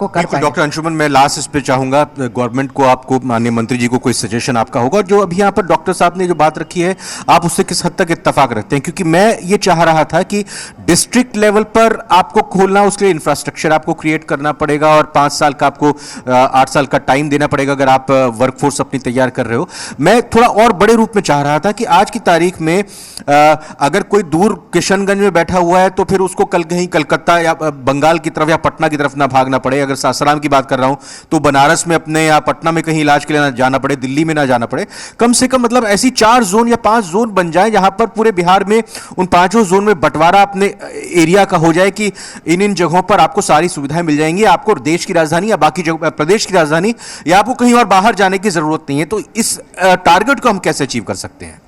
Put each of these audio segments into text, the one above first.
को कर पाए। डॉक्टर अंशुमन, मैं लास्ट इस पे चाहूंगा गवर्नमेंट को, आपको माननीय मंत्री जी को कोई सजेशन आपका होगा, जो अभी यहाँ पर डॉक्टर साहब ने जो बात रखी है आप उससे किस हद तक इत्तेफाक रखते हैं? क्योंकि मैं ये चाह रहा था कि डिस्ट्रिक्ट लेवल पर आपको खोलना, उसके लिए इंफ्रास्ट्रक्चर आपको क्रिएट करना पड़ेगा और 5 साल का आपको 8 साल का टाइम देना पड़ेगा अगर आप वर्कफोर्स अपनी तैयार कर रहे हो। मैं थोड़ा और बड़े रूप में चाह रहा था कि आज की तारीख में अगर कोई दूर किशनगंज में बैठा हुआ है तो फिर उसको कल कहीं कलकत्ता या बंगाल की तरफ या पटना की तरफ ना भागना पड़े। अगर सासाराम की बात कर रहा हूं तो बनारस में अपने या पटना में कहीं इलाज के लिए ना जाना पड़े, दिल्ली में ना जाना पड़े। कम से कम मतलब ऐसी 4 जोन या 5 जोन बन जाए जहां पर पूरे बिहार में उन 5 जोन में बंटवारा अपने एरिया का हो जाए कि इन जगहों पर आपको सारी सुविधाएं मिल जाएंगी। आपको देश की राजधानी या बाकी प्रदेश की राजधानी या आपको कहीं और बाहर जाने की जरूरत नहीं है। तो इस टारगेट को हम कैसे अचीव कर सकते हैं?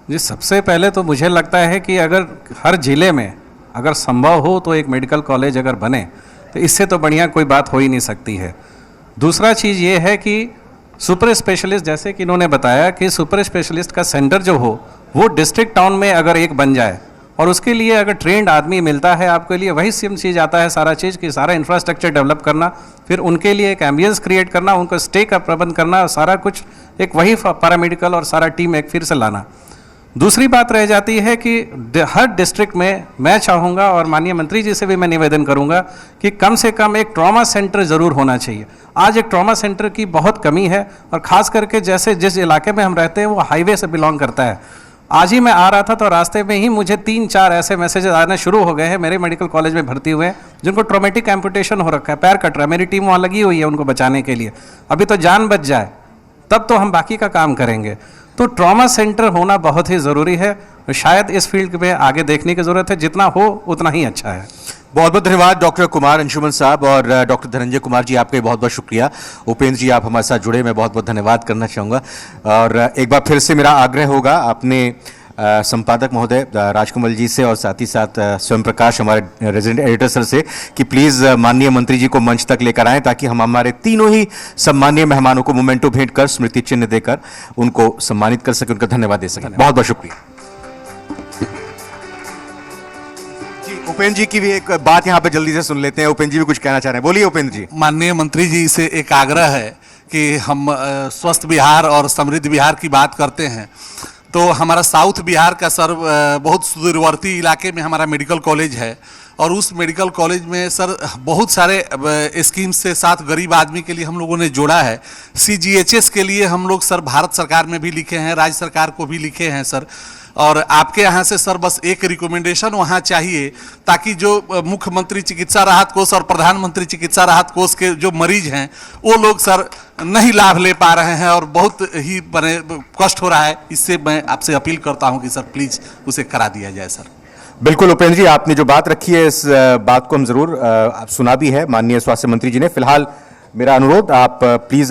जी, सबसे पहले तो मुझे लगता है कि अगर हर जिले में अगर संभव हो तो एक मेडिकल कॉलेज अगर बने तो इससे तो बढ़िया कोई बात हो ही नहीं सकती है। दूसरा चीज़ ये है कि सुपर स्पेशलिस्ट, जैसे कि इन्होंने बताया कि सुपर स्पेशलिस्ट का सेंटर जो हो वो डिस्ट्रिक्ट टाउन में अगर एक बन जाए और उसके लिए अगर ट्रेंड आदमी मिलता है, आपके लिए वही सेम चीज़ आता है सारा चीज़ कि सारा इंफ्रास्ट्रक्चर डेवलप करना, फिर उनके लिए एक एम्बियंस क्रिएट करना, उनको स्टे का प्रबंध करना, सारा कुछ एक वही पैरामेडिकल और सारा टीम एक फिर से लाना। दूसरी बात रह जाती है कि हर डिस्ट्रिक्ट में मैं चाहूँगा और माननीय मंत्री जी से भी मैं निवेदन करूँगा कि कम से कम एक ट्रॉमा सेंटर ज़रूर होना चाहिए। आज एक ट्रॉमा सेंटर की बहुत कमी है और ख़ास करके जैसे जिस इलाके में हम रहते हैं वो हाईवे से बिलोंग करता है। आज ही मैं आ रहा था तो रास्ते में ही मुझे 3-4 ऐसे मैसेजेस आने शुरू हो गए हैं मेरे मेडिकल कॉलेज में भर्ती हुए हैं जिनको ट्रोमेटिक एम्पुटेशन हो रखा है, पैर कट रहा है। मेरी टीम वहाँ लगी हुई है उनको बचाने के लिए। अभी तो जान बच जाए तब तो हम बाकी का काम करेंगे। तो ट्रॉमा सेंटर होना बहुत ही ज़रूरी है। शायद इस फील्ड में आगे देखने की ज़रूरत है, जितना हो उतना ही अच्छा है। बहुत बहुत धन्यवाद डॉक्टर कुमार अंशुमन साहब और डॉक्टर धनंजय कुमार जी, आपका बहुत बहुत शुक्रिया। उपेंद्र जी, आप हमारे साथ जुड़े, मैं बहुत बहुत धन्यवाद करना चाहूँगा। और एक बार फिर से मेरा आग्रह होगा अपने संपादक महोदय राजकमल जी से और साथ ही साथ स्वयं प्रकाश हमारे रेजिडेंट एडिटर सर से कि प्लीज़ माननीय मंत्री जी को मंच तक लेकर आएं ताकि हम हमारे तीनों ही सम्मानीय मेहमानों को मोमेंटो भेंट कर, स्मृति चिन्ह देकर उनको सम्मानित कर सकें, उनका धन्यवाद दे सकें। बहुत बहुत शुक्रिया। उपेंद्र जी की भी एक बात यहाँ पे जल्दी से सुन लेते हैं। उपेंद्र जी भी कुछ कहना चाह रहे हैं, बोलिए उपेंद्र जी। माननीय मंत्री जी से एक आग्रह है कि हम स्वस्थ बिहार और समृद्ध बिहार की बात करते हैं तो हमारा साउथ बिहार का सर बहुत सुदूरवर्ती इलाके में हमारा मेडिकल कॉलेज है और उस मेडिकल कॉलेज में सर बहुत सारे स्कीम्स से साथ गरीब आदमी के लिए हम लोगों ने जोड़ा है। CGHS के लिए हम लोग सर भारत सरकार में भी लिखे हैं, राज्य सरकार को भी लिखे हैं सर। और आपके यहाँ से सर बस एक रिकमेंडेशन वहाँ चाहिए ताकि जो मुख्यमंत्री चिकित्सा राहत कोष और प्रधानमंत्री चिकित्सा राहत कोष के जो मरीज हैं वो लोग सर नहीं लाभ ले पा रहे हैं और बहुत ही बड़े कष्ट हो रहा है। इससे मैं आपसे अपील करता हूँ कि सर प्लीज़ उसे करा दिया जाए सर। बिल्कुल उपेंद्र जी, आपने जो बात रखी है इस बात को हम जरूर सुना भी है माननीय स्वास्थ्य मंत्री जी ने। फिलहाल मेरा अनुरोध, आप प्लीज